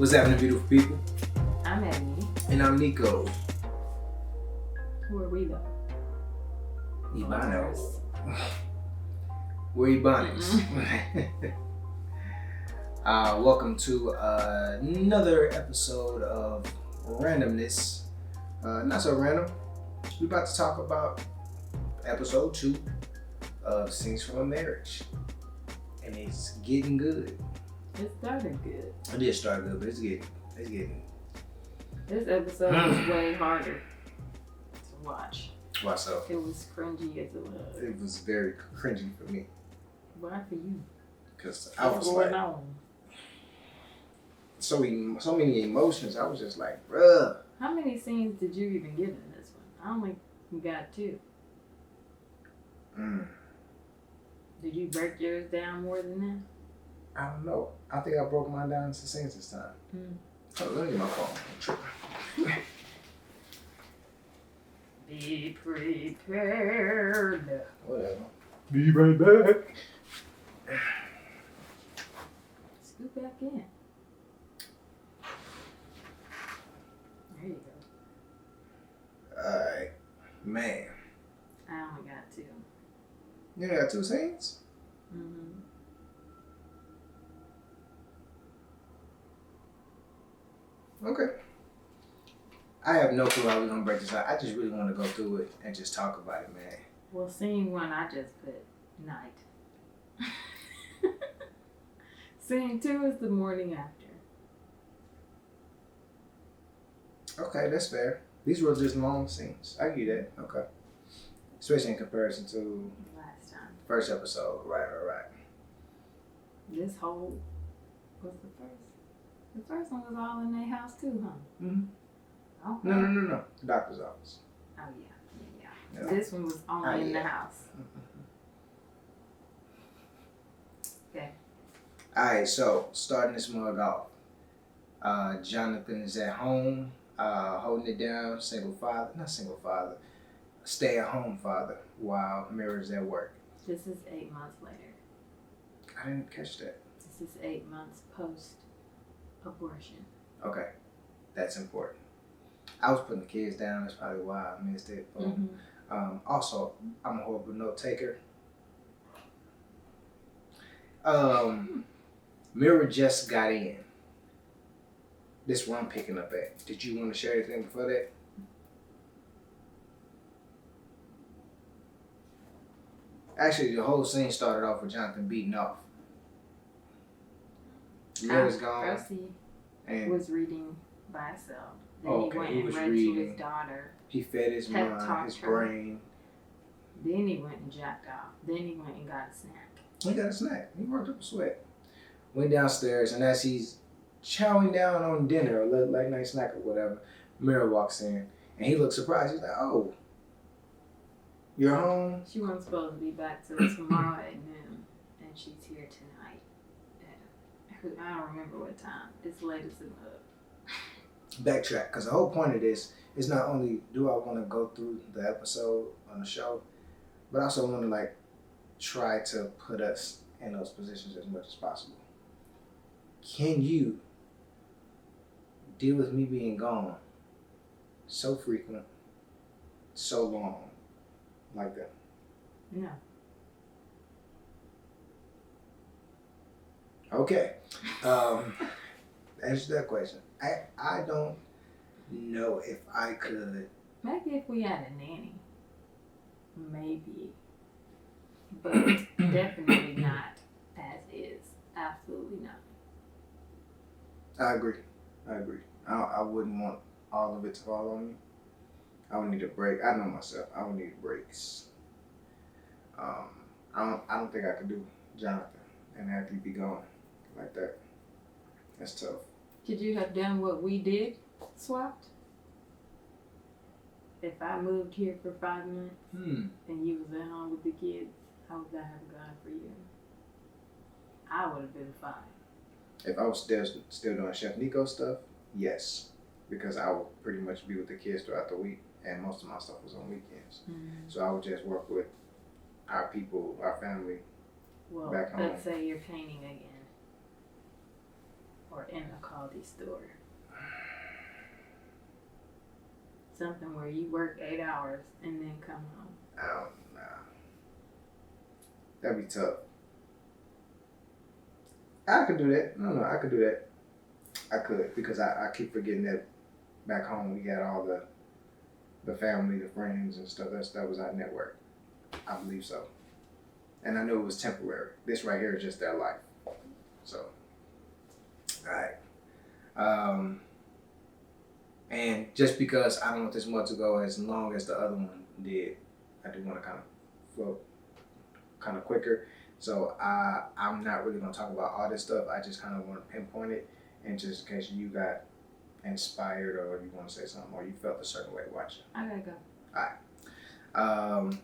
What's happening, beautiful people? I'm Ebony. And I'm Nico. Who are we though? Ebonics. We're Ebonics. Welcome to another episode of Randomness. Not so random. We're about to talk about episode 2 of Scenes from a Marriage. And it's getting good. It started good. It did start good, but it's getting. This episode was way harder to watch. Why so? It was cringy as it was. It was very cringy for me. Why for you? Because I was like, so many emotions. I was just like, bruh. How many scenes did you even get in this one? I only got 2. Did you break yours down more than that? I don't know. I think I broke mine down into scenes this time. Oh, let me get my phone. Be prepared. Whatever. Be right back. Scoot back in. There you go. Alright. Man. I only got 2. You got 2 scenes? Okay. I have no clue how we're going to break this out. I just really want to go through it and just talk about it, man. Well, scene 1, I just put night. Scene 2 is the morning after. Okay, that's fair. These were just long scenes. I get that. Okay. Especially in comparison to Last time. first episode. Right. This whole was the first. The first one was all in their house too, huh? Mm-hmm. Okay. No. The doctor's office. Oh yeah. This one was only in the house. Okay. Alright, so starting this mug off. Johnathan is at home, holding it down, stay at home father, while Mira's at work. This is 8 months later. I didn't catch that. This is 8 months post-abortion. Okay, that's important. I was putting the kids down, that's probably why I missed it. Also, I'm a horrible note taker. Mira just got in. This is what I'm picking up at. Did you want to share anything before that? Actually, the whole scene started off with Johnathan beating off. Mira's gone. First he was reading by himself. Then he was read reading to his daughter. He fed his mind, his brain. Then he went and jacked off. Then he went and got a snack. He got a snack. He worked up a sweat. Went downstairs, and as he's chowing down on dinner, a late night snack or whatever, Mira walks in, and he looks surprised. He's like, "Oh, you're home?" She wasn't supposed to be back till tomorrow at noon, and she's here tonight. I don't remember what time. It's late as it up. Backtrack, because the whole point of this is not only do I want to go through the episode on the show, but I also want to try to put us in those positions as much as possible. Can you deal with me being gone so frequent, so long, like that? No. Okay. Answer that question. I don't know if I could. Maybe if we had a nanny. Maybe. But definitely not as is. Absolutely not. I agree. I wouldn't want all of it to fall on me. I would need a break. I know myself. I would need breaks. I don't think I could do Johnathan and have you be gone like that. That's tough. Could you have done what we did? Swapped? If I moved here for 5 months and you was at home with the kids, how would that have gone for you? I would have been fine. If I was still doing Chef Nico stuff, yes. Because I would pretty much be with the kids throughout the week, and most of my stuff was on weekends. So I would just work with our people, our family, back home. Let's say you're painting again. or in a quality store? Something where you work 8 hours and then come home. I don't know. That'd be tough. I could do that. No, I could do that. I could, because I keep forgetting that back home we got all the family, the friends and stuff. That was our network. I believe so. And I knew it was temporary. This right here is just their life. So, alright. And just because I don't want this month to go as long as the other one did, I do want to kind of flow kind of quicker. So I'm not really going to talk about all this stuff. I just kind of want to pinpoint it, and just in case you got inspired or you want to say something or you felt a certain way watching. I gotta go. Alright.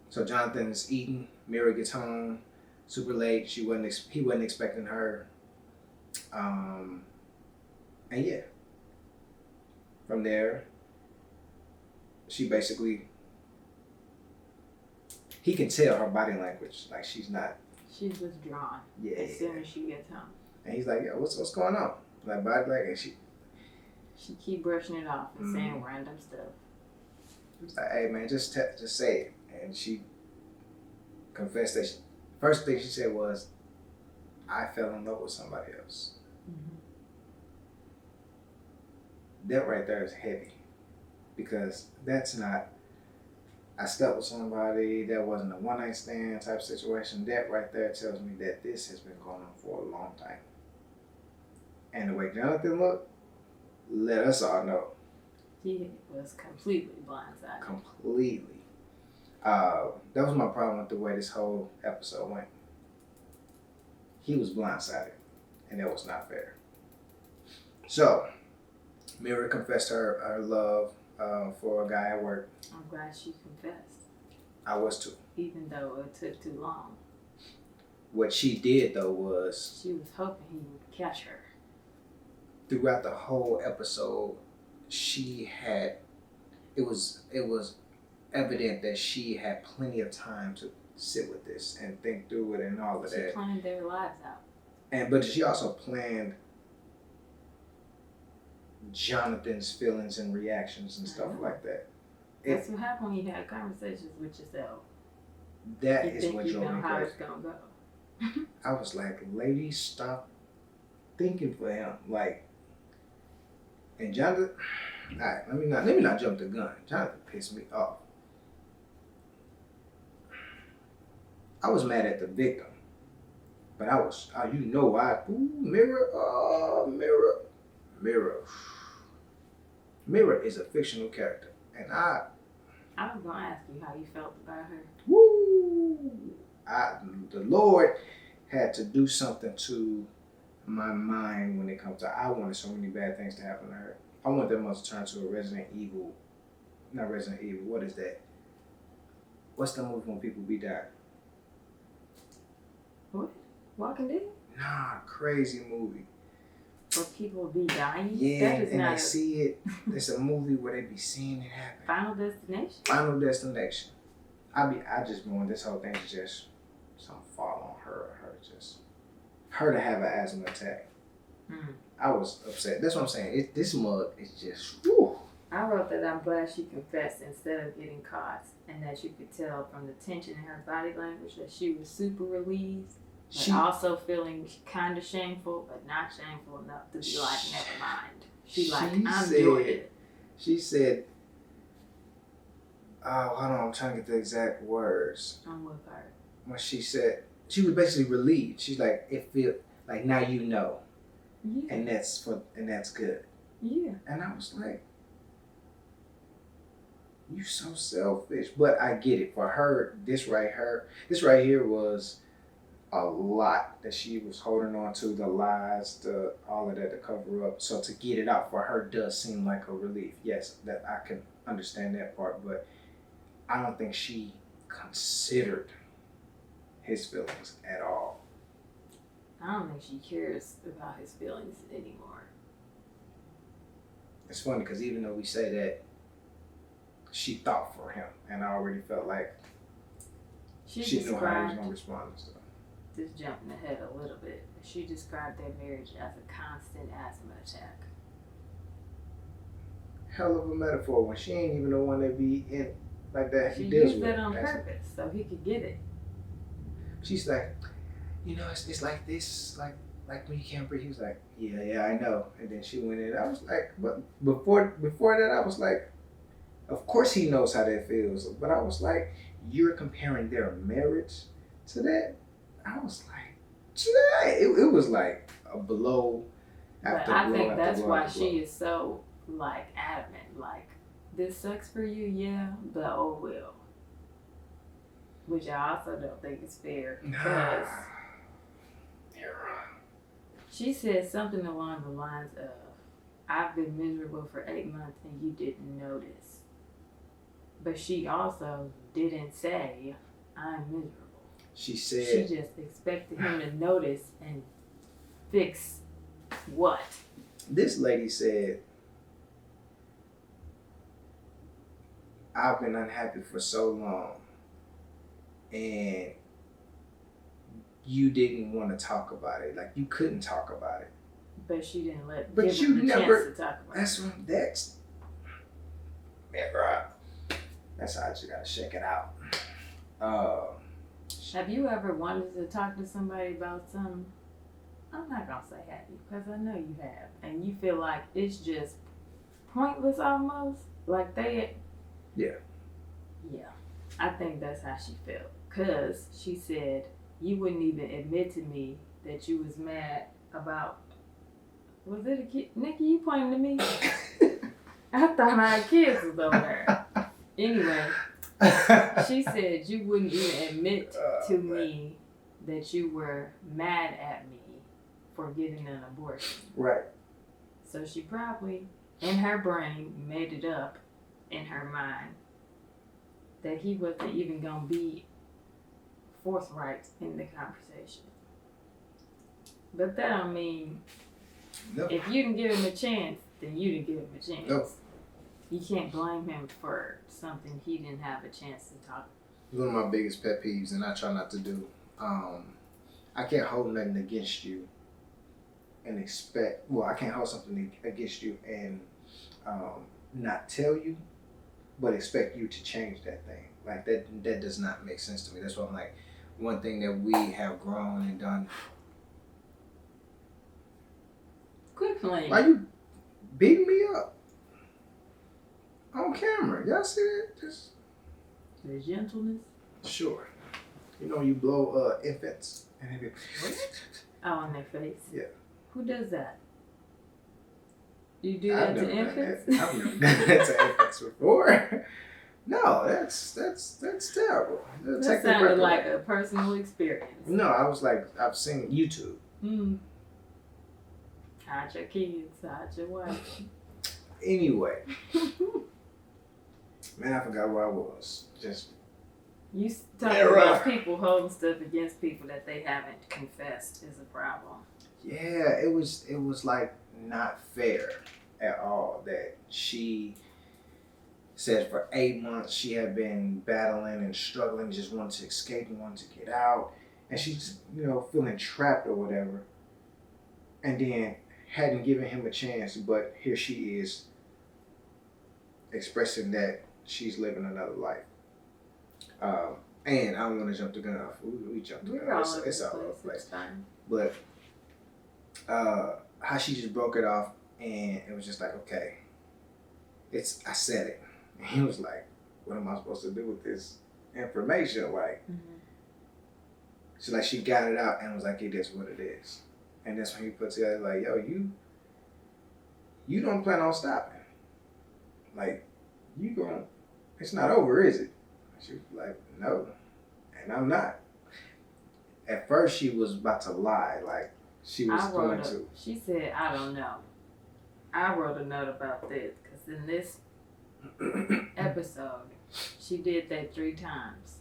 So Johnathan's eating. Mira gets home super late. He wasn't expecting her. And yeah. From there, she basically, he can tell her body language, like she's not. She's withdrawn. Yeah. As soon as she gets home. And he's like, "Yo, what's going on?" Like body language, and she keep brushing it off and saying random stuff. He's like, "Hey man, just say it." And she confessed that first thing she said was, "I fell in love with somebody else." Mm-hmm. That right there is heavy, because that's not, I slept with somebody, that wasn't a one night stand type situation. That right there tells me that this has been going on for a long time. And the way Johnathan looked, let us all know. He was completely blindsided. Completely. That was my problem with the way this whole episode went. He was blindsided, and that was not fair. So, Mira confessed her love for a guy at work. I'm glad she confessed. I was too. Even though it took too long. What she did though was, she was hoping he would catch her. Throughout the whole episode, it was evident that she had plenty of time to sit with this and think through it and all of that. She planned their lives out. But she also planned Jonathan's feelings and reactions and stuff like that. That's what happens when you have conversations with yourself. That you is think what you drove know me how crazy. it's gonna go. I was like, lady, stop thinking for him. Like, and Jonathan, alright, let me not jump the gun. Jonathan pissed me off. I was mad at the victim, but I was, you know why? Mira is a fictional character, and I was gonna ask you how you felt about her. The Lord had to do something to my mind when it comes to, I wanted so many bad things to happen to her. I want them to turn to a not Resident Evil, what is that? What's the movie when people be dying? What? Walking Dead? Nah, crazy movie. Where people be dying? Yeah, that is and not I see it. It's a movie where they be seeing it happen. Final Destination? Final Destination. I just want this whole thing to just some fall on her her to have an asthma attack. I was upset. That's what I'm saying. This mug is just, whew. I wrote that I'm glad she confessed instead of getting caught, and that you could tell from the tension in her body language that she was super relieved, but also feeling kind of shameful, but not shameful enough to be like, never mind. I'm doing it. She said, hold on, I'm trying to get the exact words. I'm with her. When she said, she was basically relieved. She's like, it feel like now you know. Yeah. And that's good. Yeah. And I was like, you so selfish. But I get it. For her, this right here was a lot that she was holding on to, the lies, all of that to cover up. So to get it out for her does seem like a relief. Yes, that I can understand that part, but I don't think she considered his feelings at all. I don't think she cares about his feelings anymore. It's funny because even though we say that she thought for him, and I already felt like she knew how he was going to respond and stuff. this jumping ahead a little bit. She described their marriage as a constant asthma attack. Hell of a metaphor when she ain't even the one that be in like that. She He deals used with that on purpose so he could get it. She's like, it's like this, like when you can't breathe. He was like, yeah, I know. And then she went in. I was like, but before that, I was like, of course he knows how that feels. But I was like, you're comparing their marriage to that. I was like, it was like a blow after but I blow think after that's blow why after blow. she is so like adamant. Like, this sucks for you, yeah, but oh well. Which I also don't think is fair because she said something along the lines of, I've been miserable for 8 months and you didn't notice. But she also didn't say, I'm miserable. She said, she just expected him to notice and fix what? This lady said, I've been unhappy for so long and you didn't want to talk about it. Like, you couldn't talk about it. But she didn't But give you him the never chance to talk about that's it. That's how I just gotta check it out. Have you ever wanted to talk to somebody about something? I'm not gonna say have you, because I know you have. And you feel like it's just pointless almost? Like they... Yeah. Yeah. I think that's how she felt. Because she said, you wouldn't even admit to me that you was mad about... Was it a kid? Nikki, you pointing to me? I thought my kids was over there. Anyway, she said you wouldn't even admit to me that you were mad at me for getting an abortion. Right. So she probably, in her brain, made it up in her mind that he wasn't even going to be forthright in the conversation. But that don't mean if you didn't give him a chance, then you didn't give him a chance. No. You can't blame him for something he didn't have a chance to talk. It's one of my biggest pet peeves, and I try not to do. I can't hold nothing against you and expect. Well, I can't hold something against you and not tell you, but expect you to change that thing. Like that does not make sense to me. That's why I'm like, one thing that we have grown and done. Quit playing. Why you beating me up on camera? Y'all see that? Just The gentleness. sure. You know you blow infants and they be Oh, on their face. Yeah. Who does that? You do that to infants? I've never done that to infants before. No, that's terrible. That sounded like a personal experience. No, I was like, I've seen YouTube. Hide your kids, hide your wife. Anyway, man, I forgot where I was. Just you talking about people holding stuff against people that they haven't confessed is a problem. Yeah, it was like not fair at all that she said for 8 months she had been battling and struggling, just wanted to escape and wanted to get out, and she's feeling trapped or whatever, and then hadn't given him a chance, but here she is expressing that she's living another life. And I don't want to jump the gun off. We jumped the gun. It's all over the place. But how she just broke it off, and it was just like, okay, I said it. And he was like, what am I supposed to do with this information? Like, she got it out and was like, it is what it is. And that's when he put together like, yo, you don't plan on stopping. Like, it's not over, is it? She was like, no. And I'm not. At first she was about to lie, like she was going to. She said, I don't know. I wrote a note about this because in this episode, she did that 3 times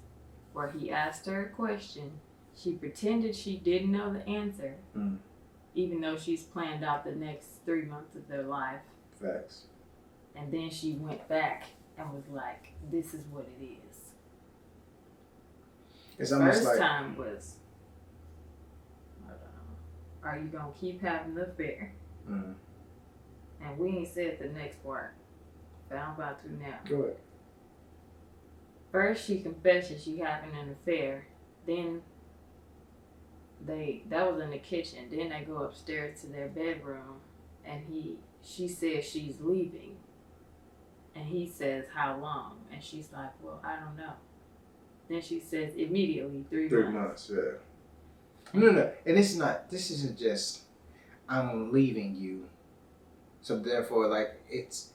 where he asked her a question. She pretended she didn't know the answer, even though she's planned out the next 3 months of their life. Facts. And then she went back and was like, this is what it is. It's the almost first like, time was are you gonna keep having the affair? Mm-hmm. And we ain't said the next part, but I'm about to now. Go ahead. First, she confesses she having an affair. Then that was in the kitchen. Then they go upstairs to their bedroom, and she says she's leaving, and he says how long, and she's like, well, I don't know. Then she says immediately 3 months. 3 months, yeah. No, and it's not. This isn't just I'm leaving you. So therefore, like it's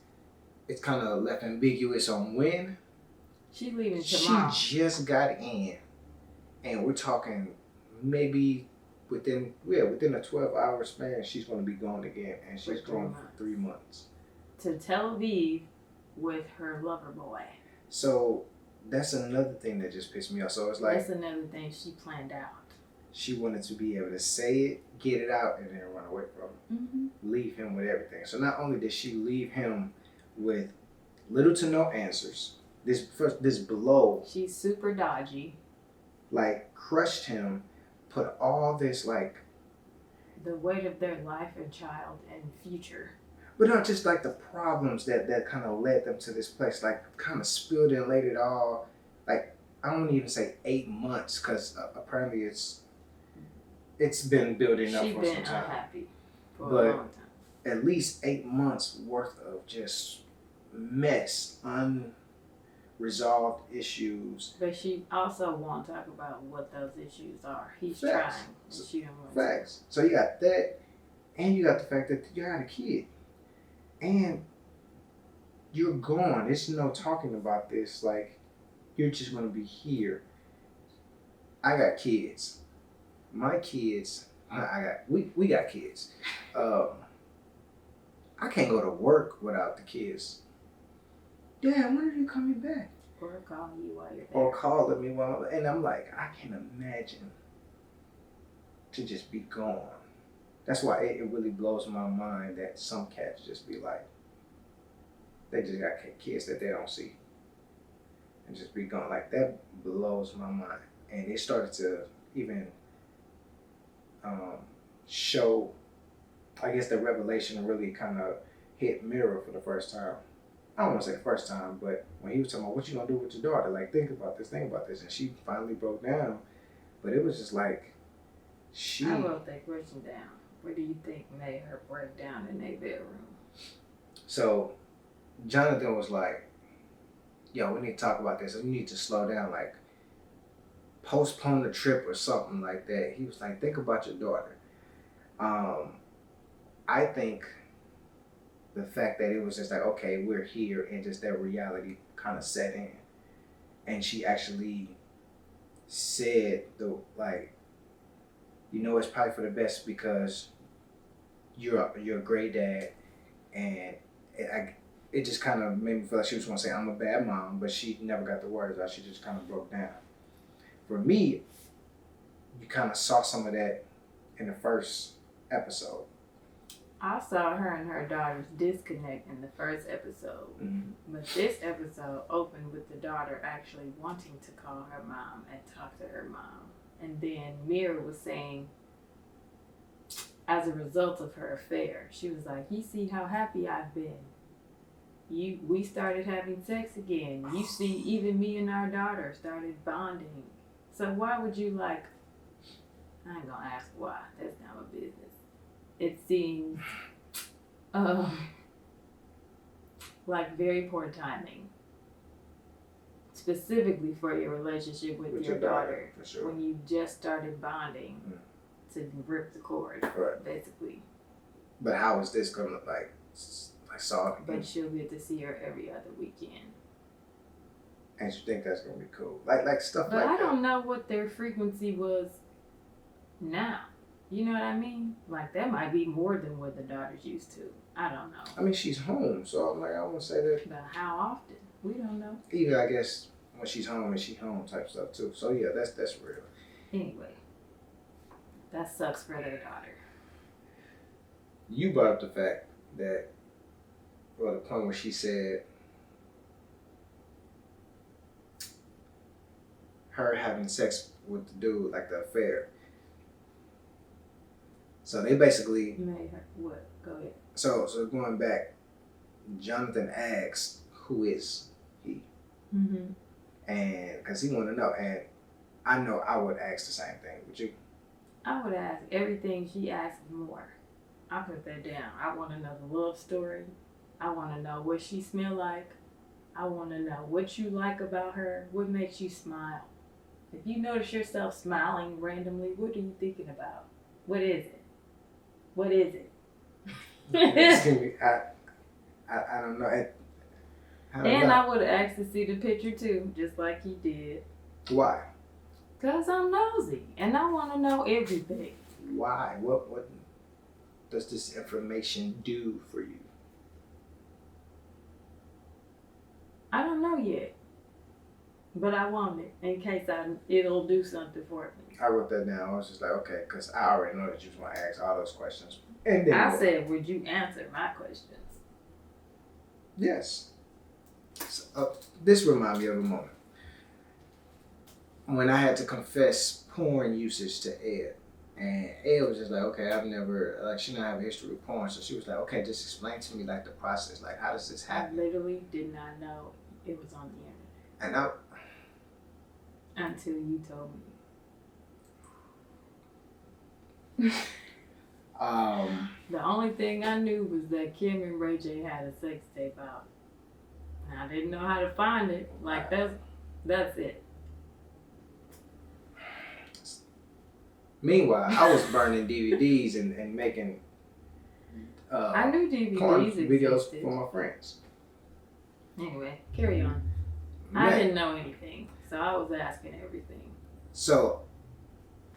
kind of left ambiguous on when. She leaving tomorrow. She just got in, and we're talking maybe within a 12-hour span, she's going to be gone again, and she's gone for 3 months to Tel Aviv with her lover boy. So that's another thing that just pissed me off. So it's like that's another thing she planned out. She wanted to be able to say it, get it out, and then run away from him. Mm-hmm. Leave him with everything. So not only did she leave him with little to no answers, this blow. She's super dodgy. Like crushed him, put all this like the weight of their life and child and future. But not just like the problems that kind of led them to this place, like kind of spilled and laid it all. Like I don't even say 8 months, because apparently it's been building up for some time. She's been unhappy for but a long time. At least 8 months worth of just mess, unresolved issues. But she also won't talk about what those issues are. He's Facts. trying, and she don't want Facts. To. So you got that, and you got the fact that you got a kid, and you're gone. There's no talking about this. Like you're just gonna be here. I got kids. My kids. We got kids. I can't go to work without the kids. Dad, when are you coming back? Or calling you while you're there. Or calling me while and I'm like, I can't imagine to just be gone. That's why it really blows my mind that some cats just be like, they just got kids that they don't see. And just be gone. Like that blows my mind. And it started to even show, I guess the revelation really kind of hit Mira for the first time. I don't want to say the first time, but when he was talking about what you gonna do with your daughter, like think about this, and she finally broke down. But it was just like I wrote that question down. What do you think made her break down in their bedroom? So Johnathan was like, yo, we need to talk about this. We need to slow down, like postpone the trip or something like that. He was like, think about your daughter. I think the fact that it was just like, okay, we're here, and just that reality kind of set in. And she actually said, it's probably for the best because you're a great dad. And it just kind of made me feel like she was going to say, I'm a bad mom, but she never got the words out. She just kind of broke down. For me, you kind of saw some of that in the first episode. I saw her and her daughter's disconnect in the first episode. Mm-hmm. But this episode opened with the daughter actually wanting to call her mom and talk to her mom. And then Mira was saying, as a result of her affair, she was like, you see how happy I've been. We started having sex again. You see, even me and our daughter started bonding. So why would you I ain't gonna ask why. That's not my business. It seems like very poor timing. Specifically for your relationship with your daughter. For sure. When you just started bonding to rip the cord, right. Basically. But how is this gonna look like? I saw it. But she'll get to see her every other weekend. And you think that's gonna be cool? Like stuff but like that. But I don't know what their frequency was now. You know what I mean? Like that might be more than what the daughter's used to. I don't know. I mean, she's home, so I'm like, I won't say that. But how often? We don't know. Even I guess when she's home, and she home type stuff too. So yeah, that's real. Anyway, that sucks for their daughter. You brought up the fact that, well, the point where she said her having sex with the dude, like the affair. So they basically Made her what? Go ahead. So going back, Johnathan asked, "Who is he?" Mm-hmm. And because he wanted to know, and I know I would ask the same thing. Would you? I would ask everything she asked more. I put that down. I want to know the love story. I want to know what she smell like. I want to know what you like about her. What makes you smile? If you notice yourself smiling randomly, what are you thinking about? What is it? What is it? Excuse me. I don't know. I would have asked to see the picture too, just like he did. Why? Because I'm nosy and I want to know everything. Why? What does this information do for you? I don't know yet. But I want it in case it'll do something for me. I wrote that down. I was just like, okay, because I already know that you was going to ask all those questions. And then I said, would you answer my questions? Yes. So, this reminds me of a moment when I had to confess porn usage to Ed. And Ed was just like, okay, I've never, like, she didn't have a history with porn. So she was like, okay, just explain to me, like, the process. Like, how does this happen? I literally did not know it was on the internet. And until you told me. The only thing I knew was that Kim and Ray J had a sex tape out. I didn't know how to find it. Like, that's it. Meanwhile, I was burning DVDs and making I knew DVDs porn existed. videos for my friends. Anyway, carry on. I didn't know anything, so I was asking everything. So,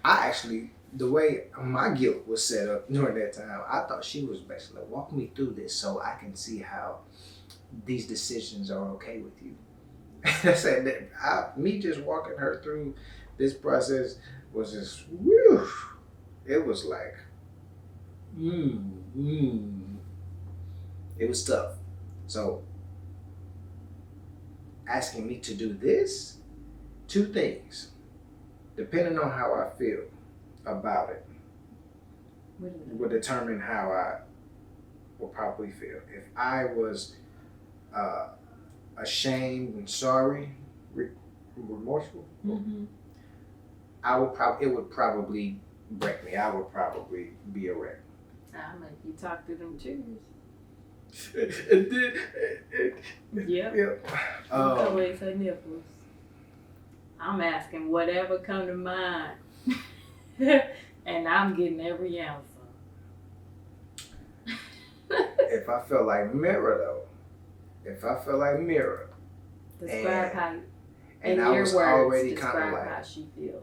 I actually, the way my guilt was set up during that time, I thought she was basically like, walk me through this so I can see how these decisions are okay with you. And I said that me just walking her through this process was just, whew, it was like, it was tough. So, asking me to do this, two things, depending on how I feel about it, will determine how I will probably feel. If I was ashamed and sorry, remorseful, it would probably break me. I would probably be a wreck. I'll make you talk to them cheers. Yep. Always her nipples. I'm asking whatever come to mind. And I'm getting every answer. If I felt like Mira though, Describe how, and in I your was words, already kind describe of like, how she feels.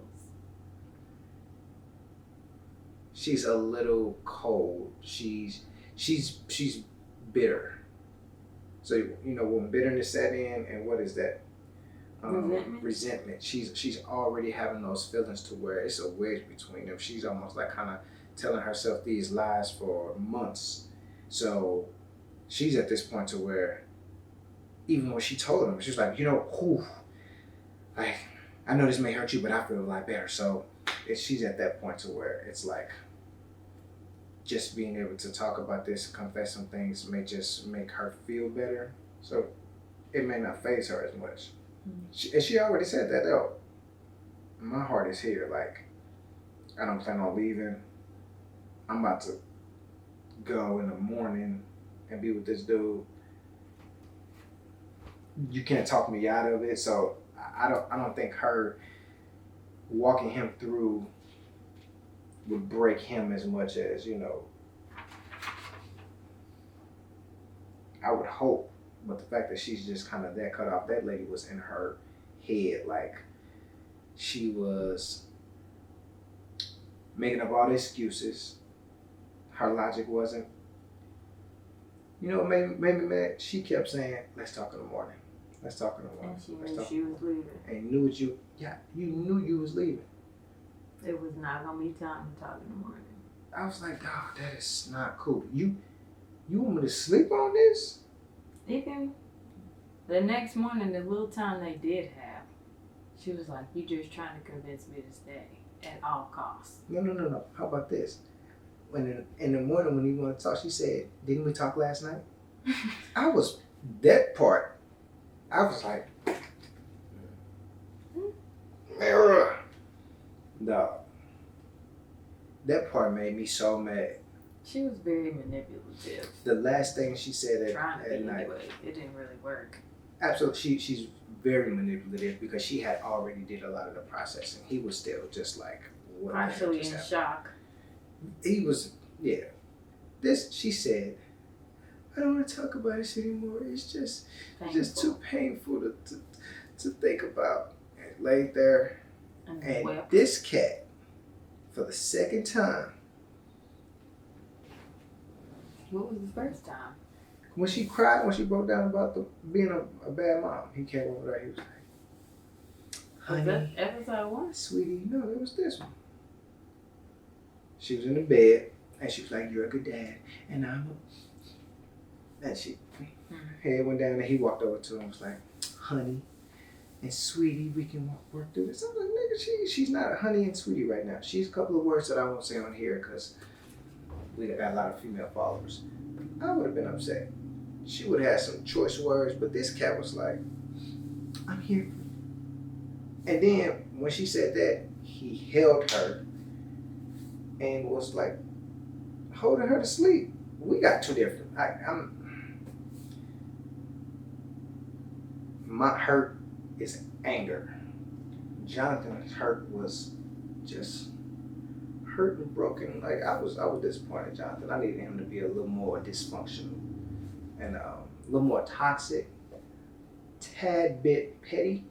she's a little cold. She's bitter. So you know when bitterness set in, and what is that? Resentment. She's already having those feelings to where it's a wedge between them. She's almost like kind of telling herself these lies for months. So she's at this point to where even when she told him, she was like, like, I know this may hurt you, but I feel a lot better. So she's at that point to where it's like just being able to talk about this, confess some things may just make her feel better. So it may not faze her as much. She already said that though. My heart is here. Like, I don't plan on leaving. I'm about to go in the morning and be with this dude. You can't talk me out of it. So I don't think her walking him through would break him as much as, I would hope. But the fact that she's just kind of that cut off, that lady was in her head. Like, she was making up all the excuses. Her logic wasn't. Maybe mad. She kept saying, let's talk in the morning. Let's talk in the morning. And she knew she was leaving. And you knew you was leaving. It was not going to be time to talk in the morning. I was like, dog, that is not cool. You want me to sleep on this? Even the next morning, the little time they did have, she was like, you just trying to convince me to stay at all costs. No. How about this? when in the morning when he wanted to talk, she said, "Didn't we talk last night?" I was that part. I was like, Mira. No. That part made me so mad. She was very manipulative. The last thing she said Trying to at be night. anyway. It didn't really work. Absolutely, she's very manipulative because she had already did a lot of the processing. He was still just like, what the hell Partially just in happened? shock. He was, yeah. She said, I don't want to talk about this anymore. It's just too painful to think about. And laid there, and wept. this cat, for the second time. What was the first time? When she cried, when she broke down about being a bad mom, he came over there. He was like, Was that honey, episode 1? sweetie, no, it was this one. She was in the bed, and she was like, you're a good dad, and and she head went down, and he walked over to her and was like, honey and sweetie, we can work through this. I was like, nigga, she's not a honey and sweetie right now. She's a couple of words that I won't say on here because we got a lot of female followers. I would have been upset. She would have had some choice words, but this cat was like, I'm here for you. And then when she said that, he held her and was like holding her to sleep. We got two different. My hurt is anger. Johnathan's hurt was just hurt and broken. Like I was disappointed, Johnathan. I needed him to be a little more dysfunctional and a little more toxic, tad bit petty,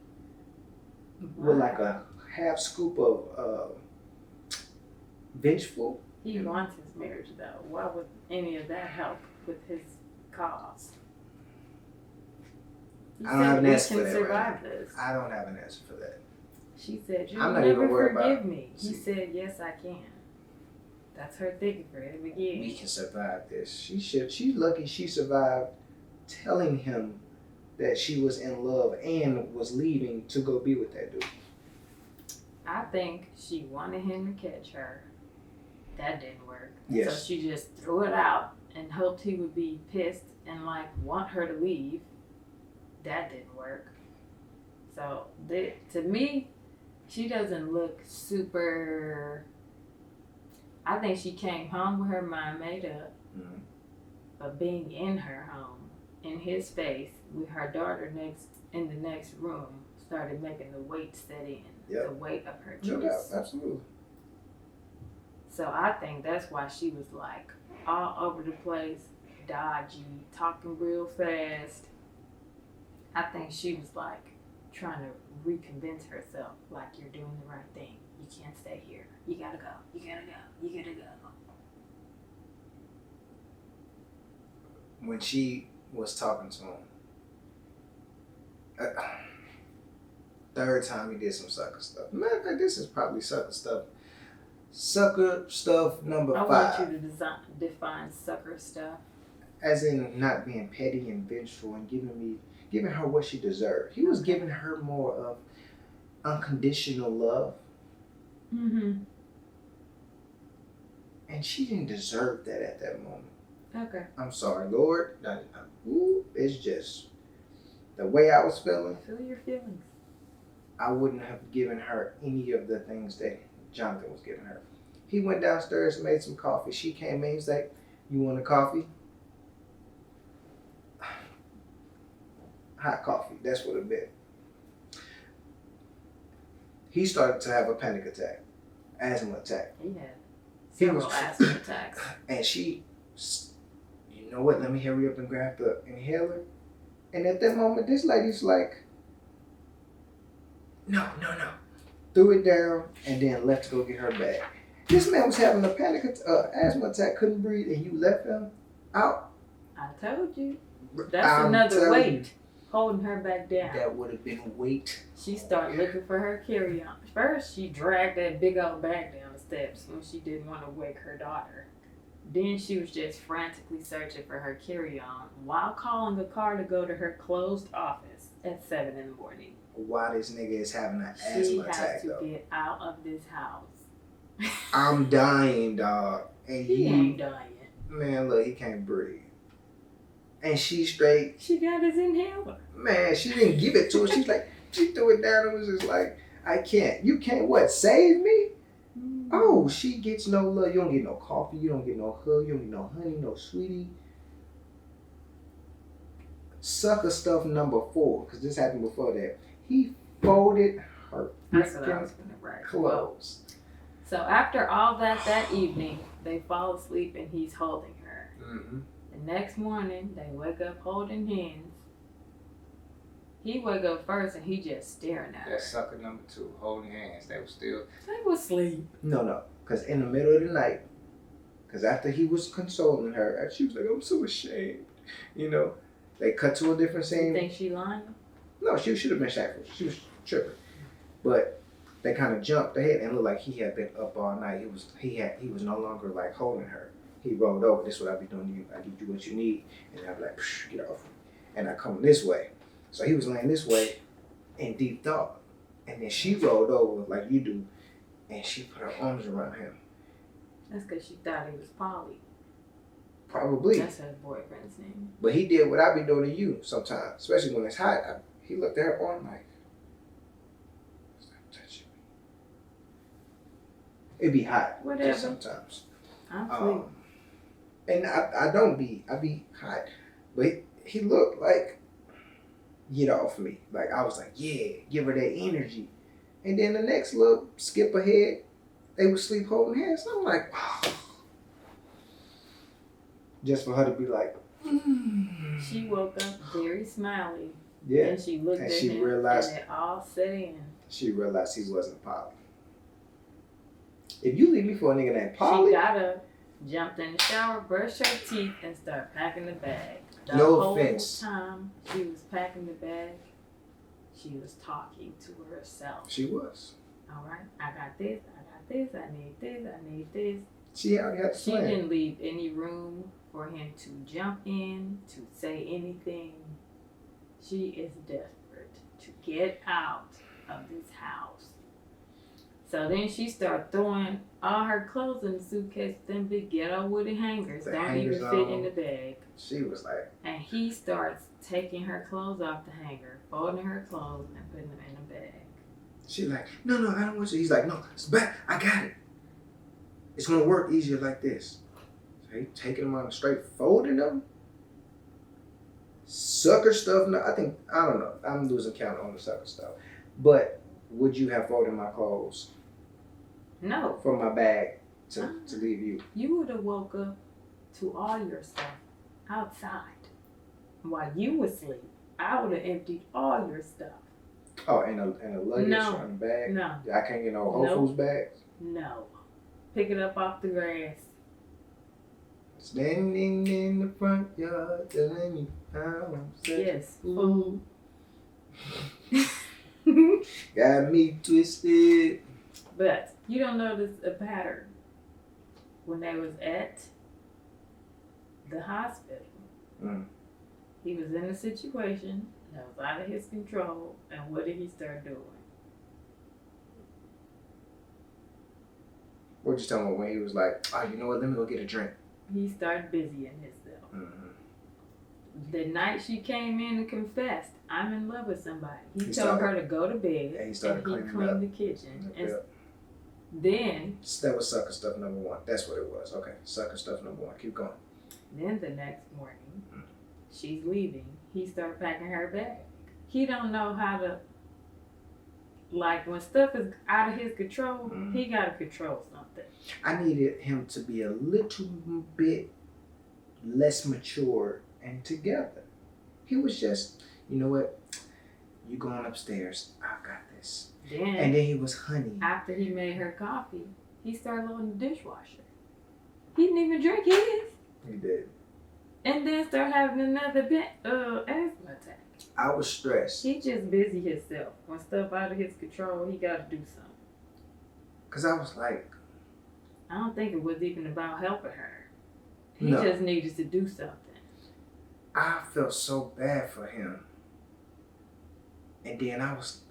with like a half scoop of vengeful. He wants his marriage though. Why would any of that help with his cause? He I don't have an answer for that. Survive this. I don't have an answer for that. She said, "You'll I'm not never even worried forgive about me." He said, "Yes, I can." That's her thinking for the beginning. We can survive this. She's lucky she survived telling him that she was in love and was leaving to go be with that dude. I think she wanted him to catch her. That didn't work. Yes. So she just threw it out and hoped he would be pissed and like want her to leave. That didn't work. So to me, she doesn't look super. I think she came home with her mind made up. Mm-hmm. But being in her home, in his face, with her daughter in the next room, started making the weight set in. Yep. The weight of her No choice. doubt, absolutely. So I think that's why she was like all over the place, dodgy, talking real fast. I think she was like trying to reconvince herself, like, you're doing the right thing. You can't stay here. You gotta go. You gotta go. You gotta go. When she was talking to him, third time he did some sucker stuff. Matter of fact, this is probably sucker stuff. Sucker stuff number 5. I want you to define sucker stuff. As in not being petty and vengeful and giving her what she deserved. He was giving her more of unconditional love. Mm-hmm. And she didn't deserve that at that moment. Okay. I'm sorry, Lord. It's just the way I was feeling. Feel your feelings. I wouldn't have given her any of the things that Johnathan was giving her. He went downstairs and made some coffee. She came in. He's like, you want a coffee? Hot coffee. That's what it meant. He started to have a panic attack. Asthma attack. He had several asthma attacks. And she, you know what? Let me hurry up and grab the inhaler. And at that moment, this lady's like, no. Threw it down and then left to go get her bag. This man was having a asthma attack, couldn't breathe, and you left him out. I told you. That's another weight holding her back down. That would have been weight. She started looking for her carry-on. First, she dragged that big old bag down the steps when she didn't want to wake her daughter. Then she was just frantically searching for her carry-on while calling a car to go to her closed office at 7 in the morning. Why this nigga is having an She asthma has attack, to though. get out of this house. I'm dying, dog. And He ain't dying. Man, look, he can't breathe. And she straight. She got his inhaler. Man, she didn't give it to her. She's like, she threw it down and was just like, I can't. You can't what? Save me? Oh, she gets no love. You don't get no coffee. You don't get no hug. You don't get no honey, no sweetie. Sucker stuff number 4, because this happened before that. He folded her clothes. So after all that evening, they fall asleep and he's holding her. Mm-hmm. The next morning, they wake up holding hands. He wake up first and he just staring at her. That's sucker number 2, holding hands. They were still. They was asleep. No, because in the middle of the night, because after he was consoling her, and she was like, I'm so ashamed. You know, they cut to a different scene. You think she lying? No, she should have been shameful. She was tripping. But they kind of jumped ahead and looked like he had been up all night. He was no longer like holding her. He rolled over. This is what I be doing to you. I give you what you need. And I'd be like, get off me. And I come this way. So he was laying this way in deep thought. And then she rolled over like you do. And she put her arms around him. That's because she thought he was Polly. Probably. That's her boyfriend's name. But he did what I be doing to you sometimes. Especially when it's hot. He looked at her arm like, stop touching me. It'd be hot. Whatever. Just sometimes. I'm And I be hot. But he looked like, get off me. Like, I was like, yeah, give her that energy. And then the next little skip ahead, they would sleep holding hands. I'm like, oh. Just for her to be like, She woke up very smiley. yeah. And she looked And at she him realized- and it all set in. She realized he wasn't Polly. If you leave me for a nigga named Polly, She got up, jumped in the shower, brushed her teeth, and started packing the bag. The No whole offense. time she was packing the bag, she was talking to herself. she was. All right, I got this, I need this, I need this. She already had the She plan. didn't leave any room for him to jump in, to say anything. She is desperate to get out of this house. So then she started throwing all her clothes in the suitcase, them big ghetto wooden hangers. The Don't hangers even fit on. in the bag. She was like, And he starts taking her clothes off the hanger, folding her clothes, and putting them in the bag. she like, no, I don't want you. He's like, no, it's back. I got it. It's gonna work easier like this. So he taking them on the straight, folding them. Sucker stuff. No, I don't know. I'm losing count on the sucker stuff. But would you have folded my clothes No, from my bag to leave you? you would have woke up to all your stuff outside. While you was asleep, I would have emptied all your stuff. Oh, and a luggage No. on the bag? No, I can't get no Whole Nope. Foods bags? no. Pick it up off the grass. Standing in the front yard, telling me I'm such Yes. a fool. Got me twisted. But you don't notice a pattern. When they was at the hospital, Mm. he was in a situation that was out of his control, and what did he start doing? What you talking about when he was like, oh, you know what, let me go get a drink. He started busying himself. Mm-hmm. The night she came in and confessed, I'm in love with somebody. He told started- her to go to bed, Yeah, he started and he cleaning cleaned up. the kitchen. And Yeah. then That was sucker stuff number 1. That's what it was. Okay, sucker stuff number 1. Keep going. the next morning, she's leaving. He started packing her bag. He don't know how to, like, when stuff is out of his control, Mhm. he got to control something. I needed him to be a little bit less mature and together. He was just, you know what? You going upstairs. I got this. Then, And then he was honey. after he made her coffee, he started loading the dishwasher. He didn't even drink his. He did. And then start having another asthma attack. I was stressed. He just busy himself. When stuff out of his control, he got to do something. Because I was like, I don't think it was even about helping her. He No. just needed to do something. I felt so bad for him. And then I was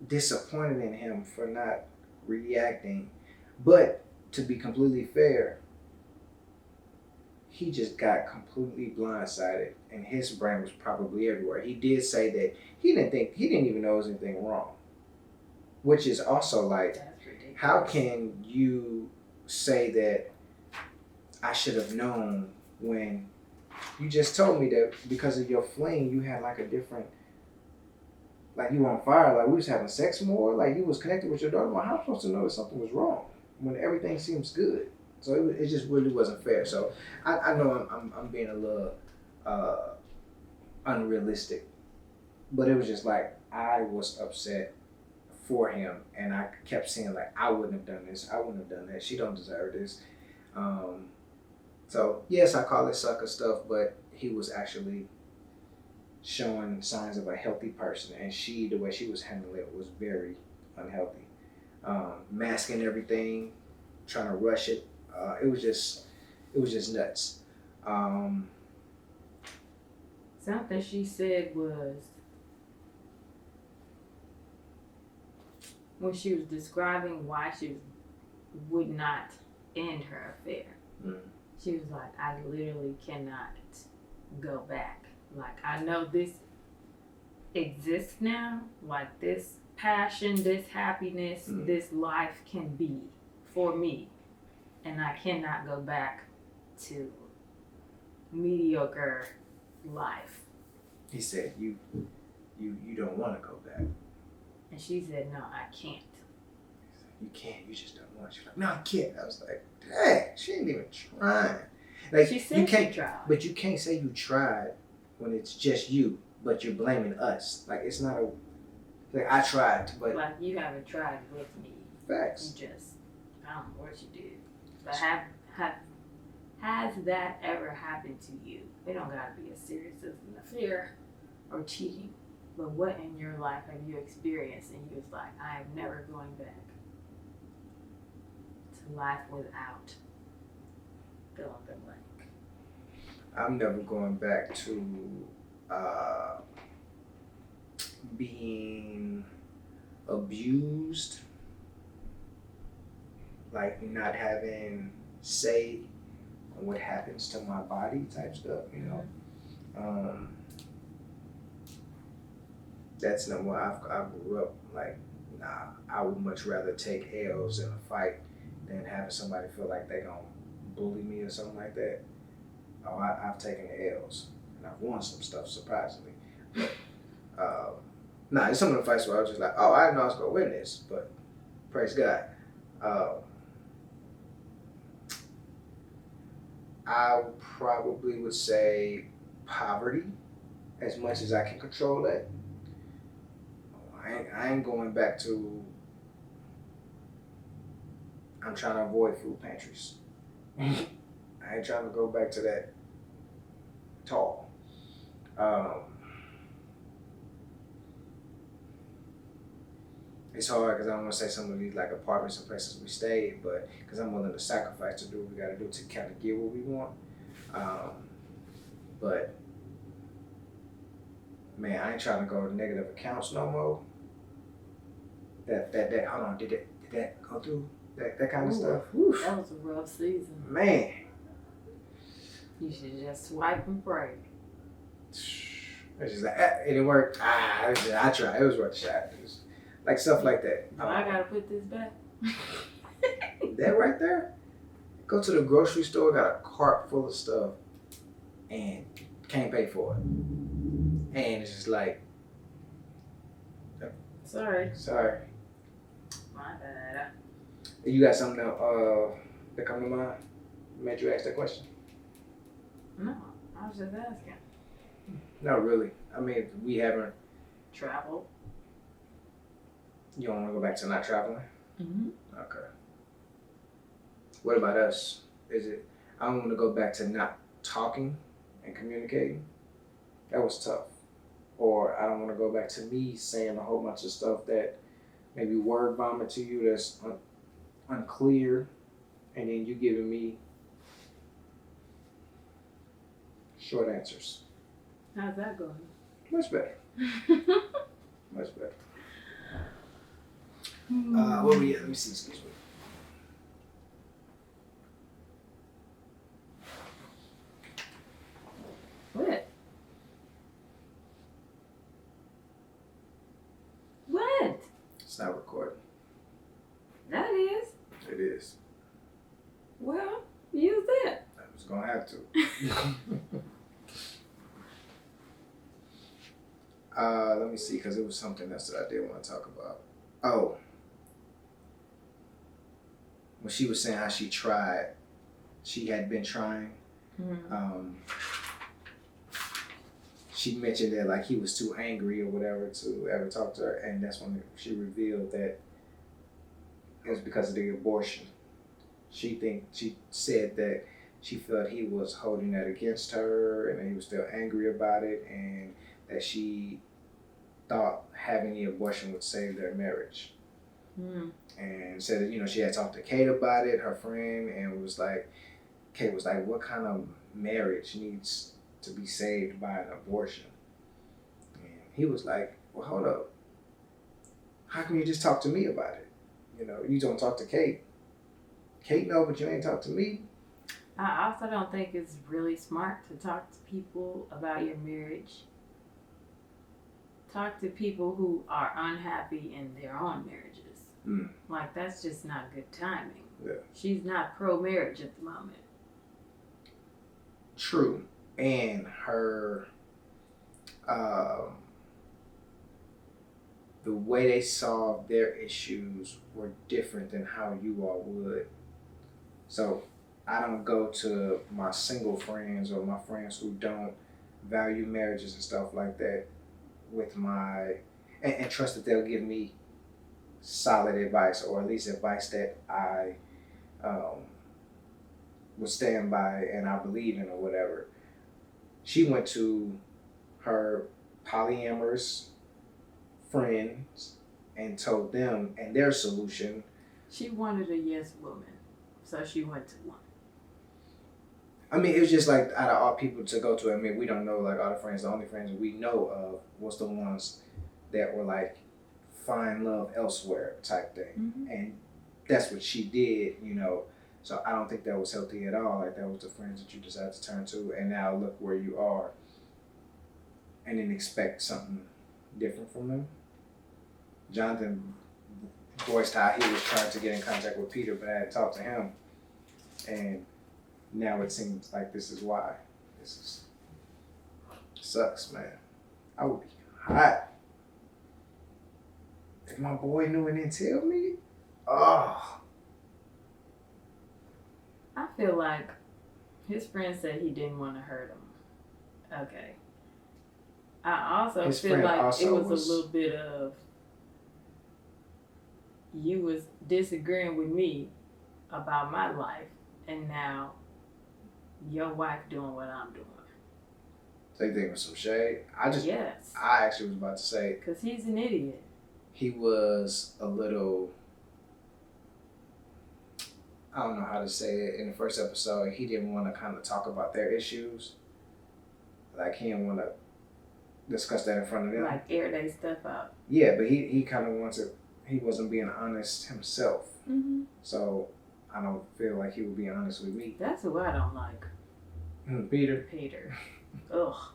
disappointed in him for not reacting. But to be completely fair, he just got completely blindsided, and his brain was probably everywhere. He did say that he didn't even know there was anything wrong, which is also like, how can you say that I should have known when you just told me that because of your fling you had like a different, like you were on fire, like we was having sex more, like you was connected with your daughter. Well, how am I supposed to know that something was wrong when everything seems good? So it just really wasn't fair. So I know I'm being a little unrealistic, but it was just like I was upset for him, and I kept saying like I wouldn't have done this, I wouldn't have done that. She don't deserve this. So yes, I call it sucker stuff, but he was actually showing signs of a healthy person, and the way she was handling it was very unhealthy. Masking everything, trying to rush it. It was just nuts. Something she said was when she was describing why she would not end her affair. She was like, I literally cannot go back. Like, I know this exists now. Like, this passion, this happiness, this life can be for me. And I cannot go back to mediocre life. He said, you don't want to go back. And she said, no, I can't. You can't, you just don't want. She's like, no, I can't. I was like, dang, she ain't even trying. Like, she said you can't, she tried. but you can't say you tried when it's just you, but you're blaming us. Like, it's not like I tried, but. Like, you haven't tried with me. Facts. You just, I don't know what you did. But has that ever happened to you? It don't gotta be as serious as an affair or cheating. But what in your life have you experienced and you was like, I am never going back to life without fill in the blank? I'm never going back to being abused, like not having say on what happens to my body type stuff, you know. That's not what I grew up like. Nah, I would much rather take L's in a fight than having somebody feel like they gonna bully me or something like that. Oh, I've taken L's and I've won some stuff surprisingly. But it's some of the fights where I was just like, oh, I didn't know I was gonna win this, but praise God. I probably would say poverty, as much as I can control that. I ain't going back to. I'm trying to avoid food pantries. I ain't trying to go back to that at all. It's hard because I don't want to say some of these like apartments and places we stayed, but because I'm willing to sacrifice to do what we got to do to kind of get what we want. But man, I ain't trying to go to negative accounts no more. That hold on, did that go through that kind of stuff? Oof. That was a rough season. Man. You should just swipe and pray. It's just like, it didn't work. I tried. It was worth a shot. It was like stuff like that. I gotta put this back. That right there? Go to the grocery store, got a cart full of stuff, and can't pay for it. And it's just like, Sorry. My bad. You got something that come to mind? Made you ask that question? No, I was just asking. Not really. I mean, we haven't Travel. You don't want to go back to not traveling? Mm-hmm. Okay. What about us? I don't want to go back to not talking and communicating. That was tough. Or I don't want to go back to me saying a whole bunch of stuff that maybe word vomit to you that's unclear, and then you giving me short answers. How's that going? Much better. Much better. Where we at? Let me see. Excuse me. It's not recording. That is. It is. Well, use it. I was gonna have to. Let me see, because it was something else that I did want to talk about. Oh. When she was saying how she had been trying. Mm-hmm. She mentioned that like he was too angry or whatever to ever talk to her, and that's when she revealed that it was because of the abortion. She said that she felt he was holding that against her, and that he was still angry about it, and that she thought having the abortion would save their marriage. Mm. And said that, she had talked to Kate about it, her friend, and Kate was like, what kind of marriage needs to be saved by an abortion? And he was like, well, hold up. How come you just talk to me about it? You don't talk to Kate. Kate know, but you ain't talk to me. I also don't think it's really smart to talk to people about your marriage. Talk to people who are unhappy in their own marriages. Mm. Like, that's just not good timing. Yeah. She's not pro-marriage at the moment. True. And her, the way they solved their issues were different than how you all would. So I don't go to my single friends or my friends who don't value marriages and stuff like that with and trust that they'll give me solid advice, or at least advice that I would stand by and I believe in or whatever. She went to her polyamorous friends and told them, and their solution. She wanted a yes woman, so she went to one. I mean, it was just like out of all people to go to. I mean, we don't know like all the friends. The only friends we know of was the ones that were like find love elsewhere type thing, Mm-hmm. and that's what she did. So I don't think that was healthy at all. Like that was the friends that you decided to turn to, and now look where you are, and then expect something different from them. Johnathan voiced how he was trying to get in contact with Peter, but I had talked to him, and now it seems like this is why. Sucks, man. I would be hot if my boy knew and didn't tell me. Oh. I feel like his friend said he didn't want to hurt him. Okay. I also His feel friend like also it was a little bit of you was disagreeing with me about my life, and now your wife doing what I'm doing. So you think it was some shade? Yes. I actually was about to say. Because he's an idiot. He was a little, I don't know how to say it. In the first episode, he didn't want to kind of talk about their issues. Like, he didn't want to discuss that in front of them. Like, air their stuff out. Yeah, but he kind of he wasn't being honest himself. Mm-hmm. So I don't feel like he would be honest with me. That's who I don't like. Peter. Ugh.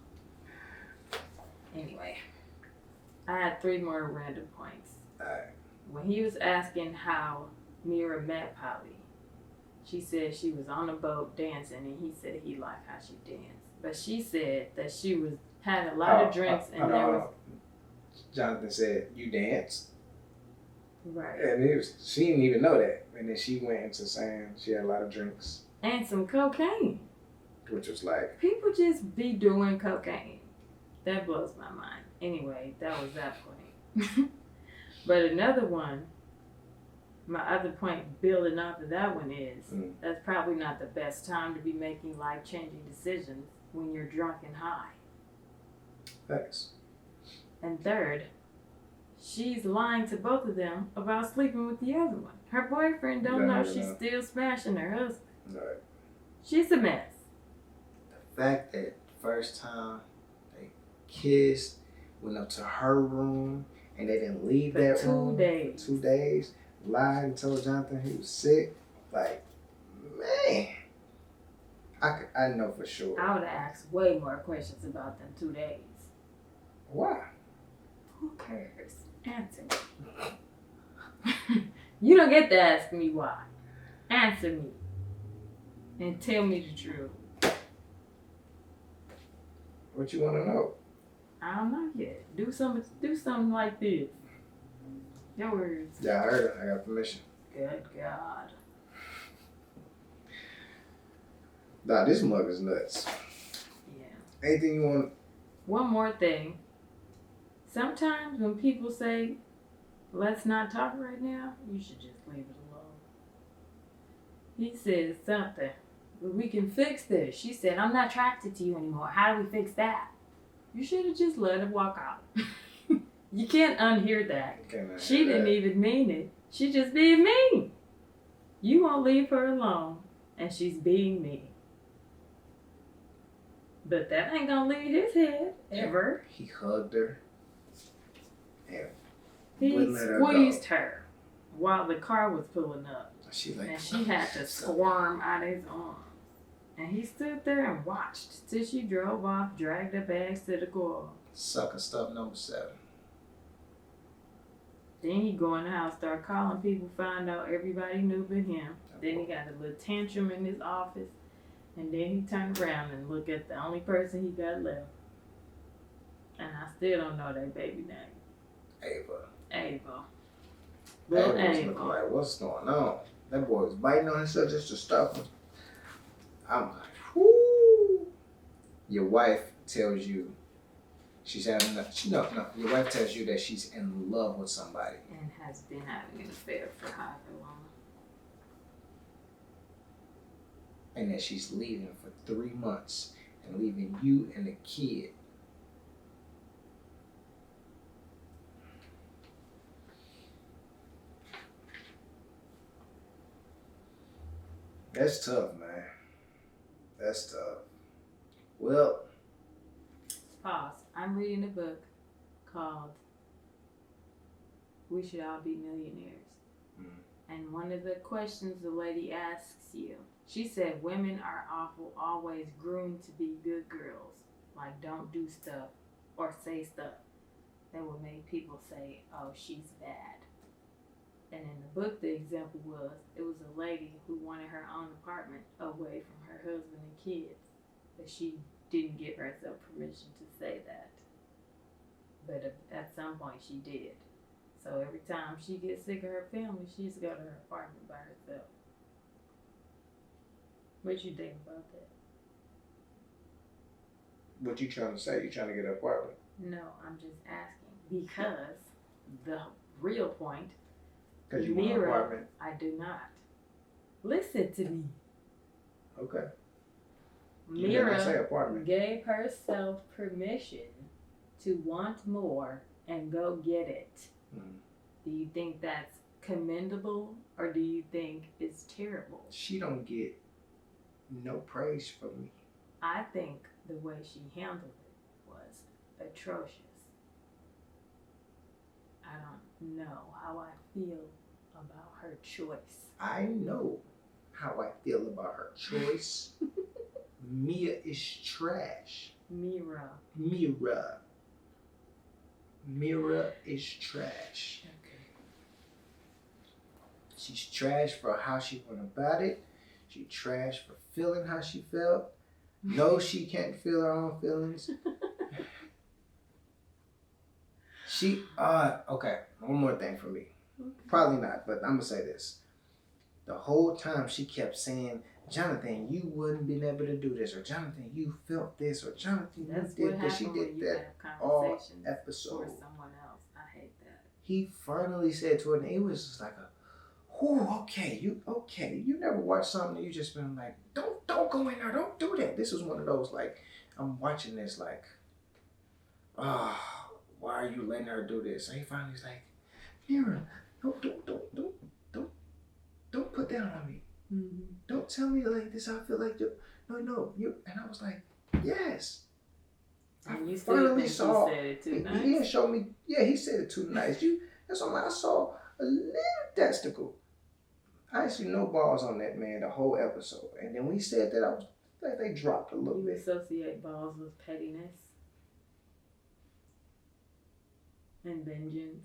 Anyway, I had 3 more random points. Alright. When he was asking how Mira met Polly, she said she was on a boat dancing, and he said he liked how she danced. But she said that she had a lot of drinks, and there was. Johnathan said, "You danced." Right. And she didn't even know that. And then she went into saying she had a lot of drinks. And some cocaine. Which was like... People just be doing cocaine. That blows my mind. Anyway, that was that point. But another one, my other point building off of that one is, that's probably not the best time to be making life-changing decisions when you're drunk and high. Thanks. And third, she's lying to both of them about sleeping with the other one. Her boyfriend don't know she's still smashing her husband. Right. She's a mess. The fact that first time they kissed, went up to her room, and they didn't leave that room for 2 days, lied and told Johnathan he was sick. Like, man, I know for sure. I would have asked way more questions about them 2 days. Why? Who cares? Answer me. You don't get to ask me why. Answer me. And tell me the truth. What you want to know? I don't know yet. Do something like this. Your words. Yeah, I heard it. I got permission. Good God. Nah, this mug is nuts. Yeah. Anything you want? One more thing. Sometimes when people say, let's not talk right now, you should just leave it alone. He says something. But we can fix this. She said, I'm not attracted to you anymore. How do we fix that? You should have just let her walk out. You can't unhear that. She didn't even mean it. She just being mean. You won't leave her alone, and she's being mean. But that ain't gonna leave his head, ever. He hugged her. And He wouldn't let her squeezed go. her while the car was pulling up. She like, And she had to squirm out of his arms. And he stood there and watched till she drove off, dragged her bags to the car. Sucka stuff number 7. Then he go in the house, start calling people, find out everybody knew but him. Then he got a little tantrum in his office. And then he turned around and looked at the only person he got left. And I still don't know their baby name. Ava. Little Ava was Ava. looking like, what's going on? That boy was biting on himself just to stop him. I'm like, whoo. Your wife tells you she's having your wife tells you that she's in love with somebody. And has been having an affair for however long. And that she's leaving for 3 months and leaving you and the kid. That's tough, man. That's tough. Well, Pause. I'm reading a book called We Should All Be Millionaires. And one of the questions the lady asks you, she said women are always groomed to be good girls. Like, don't do stuff or say stuff that would make people say, oh, she's bad. And in the book, the example was, it was a lady who wanted her own apartment away from her husband and kids. But she didn't give herself permission to say that. But at some point she did. So every time she gets sick of her family, she's got her apartment by herself. What you think about that? what you trying to say? You trying to get an apartment? No, I'm just asking because the real point. Because you want an Mira, apartment? I do not. Listen to me. Okay. Mira gave herself permission to want more and go get it. Mm-hmm. Do you think that's commendable or do you think it's terrible? She don't get no praise from me. I think the way she handled it was atrocious. I don't know how I feel about her choice. I know how I feel about her choice. Mia is trash. Mira. Mira is trash. Okay. She's trash for how she went about it. She's trash for feeling how she felt. No, she can't feel her own feelings. Okay, one more thing for me. Okay. Probably not, but I'm going to say this. The whole time she kept saying, Johnathan, you wouldn't been able to do this, or Johnathan, you felt this, or Johnathan, That's you what did this. She happened when did you that have all conversations episode. for someone else. I hate that. He finally said to her, and it was just like okay. You never watched something and you just been like, don't go in there, don't do that. This was one of those, like, I'm watching this like, why are you letting her do this? And he finally was like, Mira, don't put that on me. Mm-hmm. Don't tell me like this. I feel like no. And I was like, yes. And you still think he said it too nice? He didn't show me. Yeah, he said it too nice. That's what I saw a little testicle. I didn't see no balls on that man the whole episode. And then when he said that, I was like, they dropped a little You bit. associate balls with pettiness and vengeance.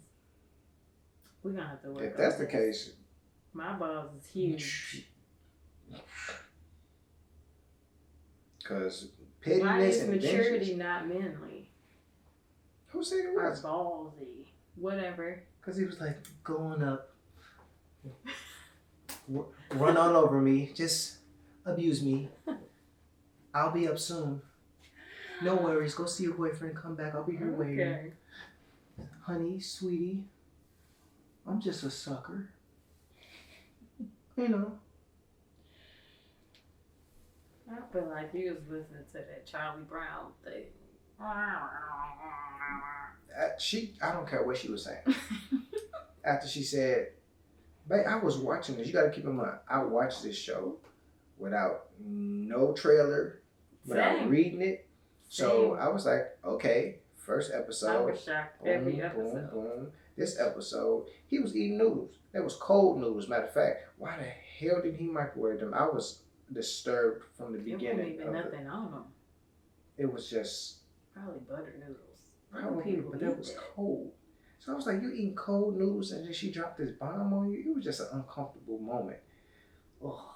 We're gonna have to work. If that's on the this. case, My balls is huge. because Why pettiness is and maturity vengeance. not manly? Who said it Or was? ballsy? Whatever. Because he was like going up, run all over me, just abuse me. I'll be up soon. No worries. Go see your boyfriend. Come back. I'll be here waiting. Okay. Honey, sweetie, I'm just a sucker. You know. I feel like you was listening to that Charlie Brown thing. I don't care what she was saying. After she said, babe, I was watching this. You got to keep in mind, I watched this show without no trailer, without Same. reading it. So Same. I was like, okay, first I episode. was shocked every Boom, episode. boom, boom. This episode, he was eating noodles. That was cold noodles. Matter of fact, why the hell did he microwave them? I was disturbed from the It wasn't beginning. even nothing on them. It was just Probably butter noodles. probably, People but eat that was cold. So I was like, you eating cold noodles and then she dropped this bomb on you? It was just an uncomfortable moment. Oh.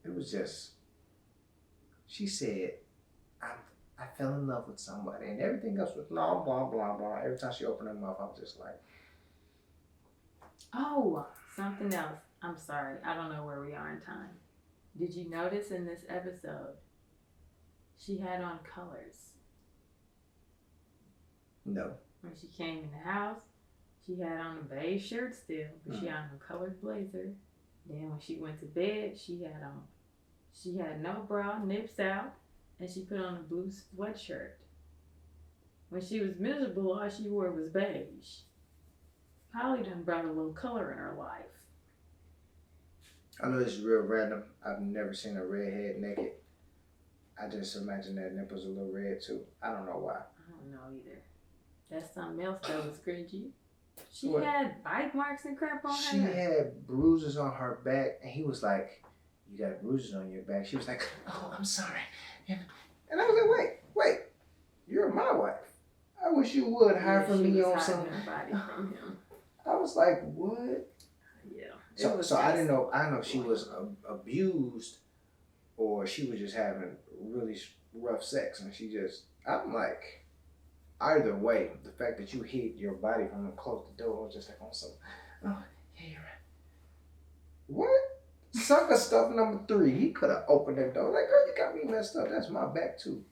It was just, she said, I fell in love with somebody, and everything else was blah, blah, blah, blah. Every time she opened her mouth, I was just like, Oh, something else. I'm sorry. I don't know where we are in time. Did you notice in this episode, she had on colors? no. When she came in the house, she had on a beige shirt still, but she had on a colored blazer. Then when she went to bed, she had no bra, nips out, and she put on a blue sweatshirt. When she was miserable, all she wore was beige. Holly done brought a little color in her life. I know this is real random. I've never seen a redhead naked. I just imagine that nipples a little red too. I don't know why. I don't know either. That's something else that was cringy. She What? had bite marks and crap on She her. had bruises on her back, and he was like, you got bruises on your back. She was like, oh, I'm sorry. And I was like, wait, you're my wife. I wish you would hide from me on some. Her body from him. I was like, what? Yeah. So I didn't know. I don't know if she was abused, or she was just having really rough sex, and she just. I'm like, either way, the fact that you hid your body from him, closed the door, was just like on some. Oh, yeah, you're right. What? Sucker stuff number 3. He could have opened that door. Like, girl, you got me messed up. That's my back too.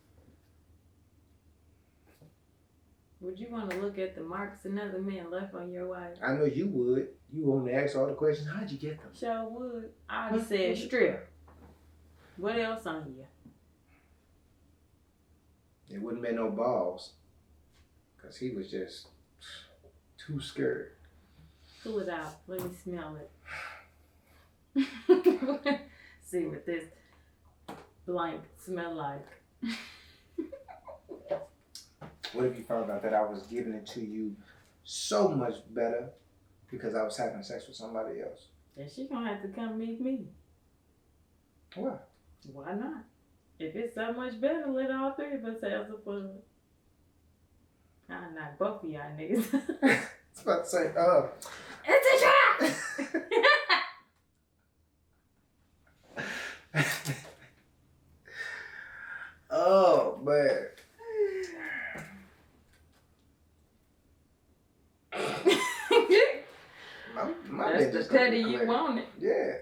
Would you want to look at the marks another man left on your wife? I know you would. You want to ask all the questions. How'd you get them? Sure would. I just said strip. What else on you? It wouldn't be no balls. Because he was just too scared. Pull it out. Let me smell it. See what this blank smell like. What if you found out that I was giving it to you so much better because I was having sex with somebody else? Then she gonna have to come meet me. Why? Why not? If it's so much better, let all 3 of us have some fun. I'll knock both of y'all niggas. I was about to say, It's a trap! oh, man. My That's the petty you want it. Yeah.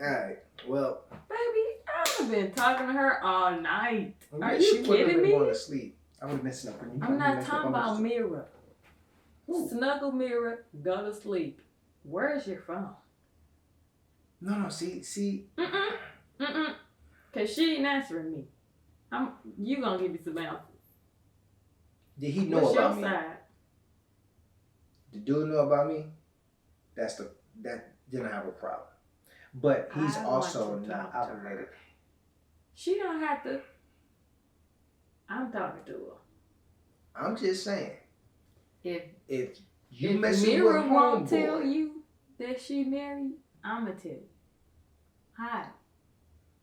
Alright, well. Baby, I've been talking to her all night. Are she you wouldn't have kidding been me? going to sleep. I would have been snuggling. I'm not talking about Mira. Who? Snuggle Mira, go to sleep. Where's your phone? No, see. Cause she ain't answering me. You gonna give me some answers. Did he know What's your about me? side? The dude know about me? That didn't have a problem. But he's I also want to not talk to her. obligated. She don't have to. I'm talking to her. I'm just saying. If you If messing Mira with won't homeboy, tell you that she married, I'ma tell you. Hi.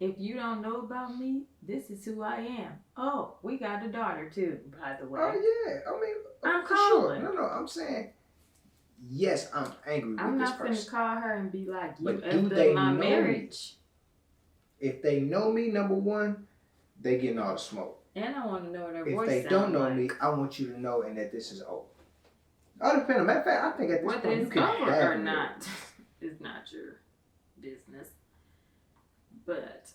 if you don't know about me, this is who I am. Oh, we got a daughter too, by the way. Oh yeah, I mean, I'm for calling. sure. No, I'm saying, yes, I'm angry I'm with this not person. gonna call her and be like, you But do effed they up my know marriage. me? If they know me, number one, they getting all the smoke. And I want to know what her If voice they sounds don't know like. me, I want you to know and that this is over. All depends. Matter of fact, I think at this Whether point you it's can over have or it. not is not your business. But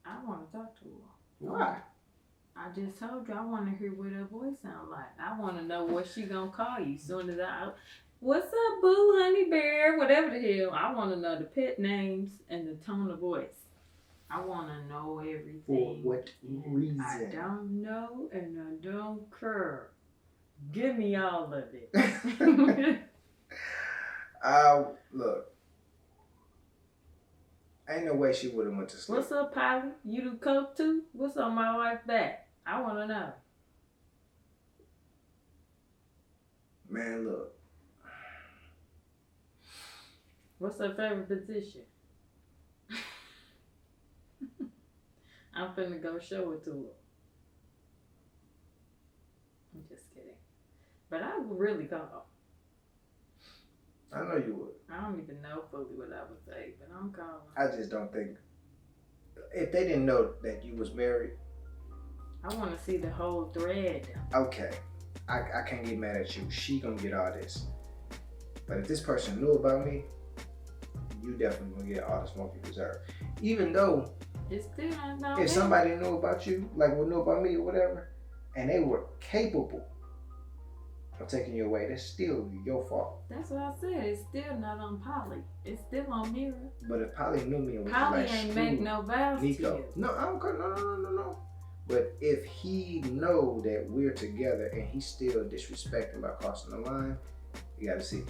I want to talk to her. Why? I just told you I want to hear what her voice sounds like. I want to know what she gonna call you soon as what's up, boo, honey bear, whatever the hell. I want to know the pet names and the tone of voice. I want to know everything. For what reason? I don't know and I don't care. Give me all of it. Look. Ain't no way she would have went to sleep. What's up, Polly? You do coke too? What's on my wife back? I want to know. Man, look. What's her favorite position? I'm finna go show it to her. I'm just kidding. But I would really call. I know you would. I don't even know fully what I would say, but I'm calling. I just don't think. If they didn't know that you was married. I want to see the whole thread. Okay. I can't get mad at you. She gonna get all this. But if this person knew about me, you definitely gonna get all the smoke you deserve. Even though It's still not about if me. somebody knew about you, like would know about me or whatever, and they were capable of taking you away, that's still your fault. That's what I said. It's still not on Polly. It's still on Mira. But if Polly knew me and was Polly like, ain't make no vows to Nico. you. No, I don't care. No. But if he know that we're together and he's still disrespecting by crossing the line, you gotta see.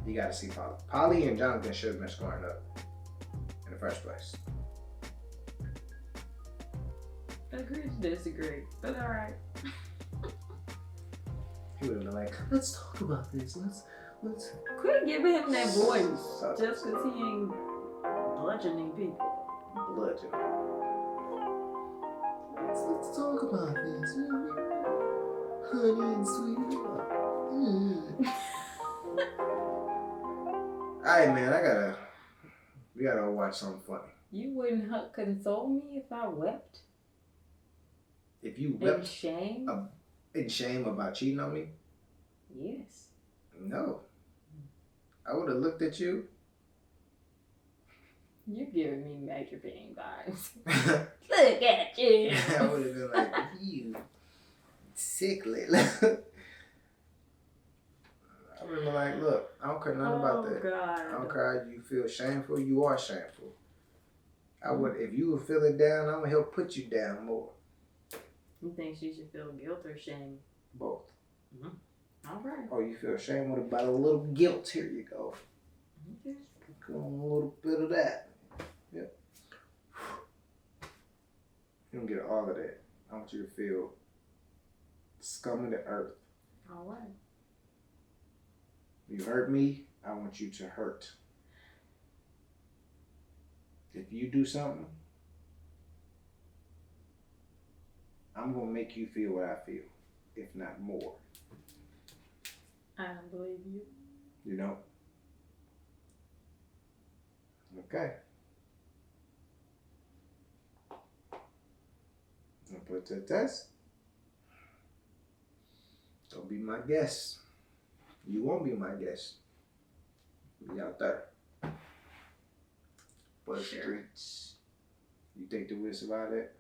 You gotta see Polly. Polly and Johnathan should have been squaring up in the first place. Agree to disagree, but all right. He would have been like, let's talk about this. Let's. Quit giving him that voice just because he ain't bludgeoning people. Bludgeon. Let's talk about this. Honey and sweetie. Alright, man, we gotta watch something funny. You wouldn't console me if I wept? If you In wept shame? in shame about cheating on me, Yes. no. I would have looked at you. You're giving me major pain vibes. Look at you. I would have been like, you sickly. I would have been like, look, I don't care nothing about that. God. I don't care how you feel shameful. You are shameful. I would, if you were feeling down, I'm gonna help put you down more. You think she should feel guilt or shame? Both. All right. Oh, you feel shame with about a little guilt? Here you go. Okay. Come on, a little bit of that. Yep. You don't get all of that. I want you to feel scum of the earth. All right. You hurt me, I want you to hurt. If you do something, I'm going to make you feel what I feel, if not more. I don't believe you. You know? Okay. I'll put it to the test. Don't be my guest. You won't be my guest. Be out there. For the streets. You think that we'll survive that?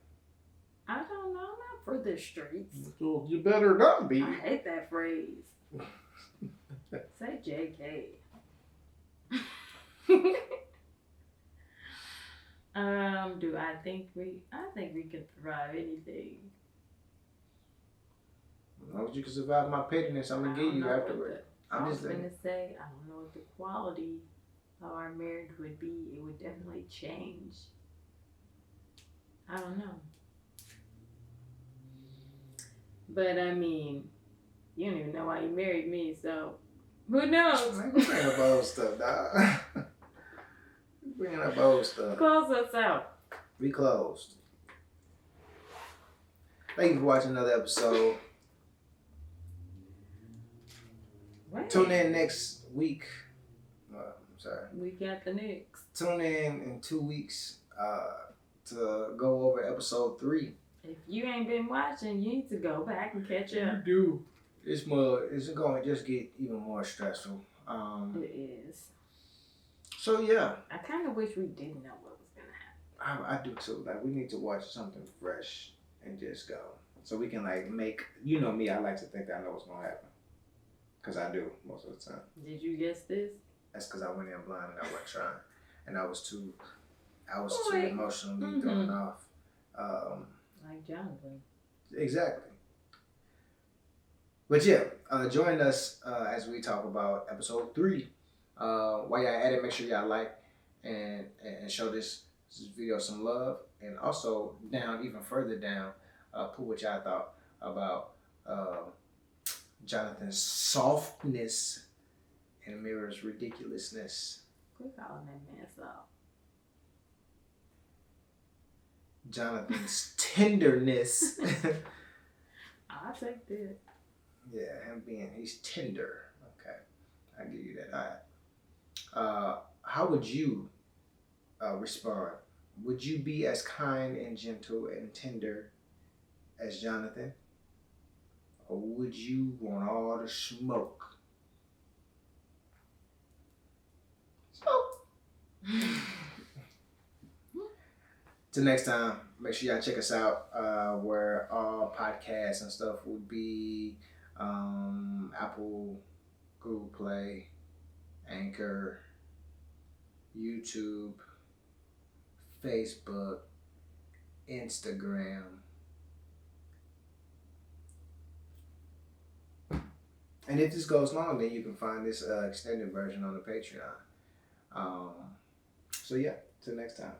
I don't know. Not for the streets. So you better not be. I hate that phrase. Say JK. I think we can survive anything. As long as you can survive my pettiness, I'm gonna give you afterward. I was gonna say, I don't know what the quality of our marriage would be. It would definitely change. I don't know. But I mean, you don't even know why you married me, so who knows? Man, quit bringing up old stuff, dog. Bringing up old stuff. Close us out. We closed. Thank you for watching another episode. Wait. Tune in next week. We got the next. Tune in 2 weeks to go over episode 3. If you ain't been watching, you need to go back and catch up. You do. It's going to just get even more stressful. It is. So yeah. I kind of wish we didn't know what was going to happen. I do too. Like, we need to watch something fresh and just go. So we can like make, you know me, I like to think that I know what's going to happen. Because I do most of the time. Did you guess this? That's because I went in blind and I wasn't trying. And I was too emotionally thrown off. Like Johnathan. Exactly. But yeah, join us as we talk about episode 3. While y'all at it, make sure y'all like and show this video some love. And also, even further down, put what y'all thought about Johnathan's softness and Mira's ridiculousness. Quit calling that man soft. Jonathan's tenderness. I'll take that. Yeah, he's tender. Okay, I'll give you that. All right. How would you respond? Would you be as kind and gentle and tender as Johnathan? Or would you want all the smoke? Till next time, make sure y'all check us out where all podcasts and stuff would be. Apple, Google Play, Anchor, YouTube, Facebook, Instagram. And if this goes long, then you can find this extended version on the Patreon. So yeah, till next time.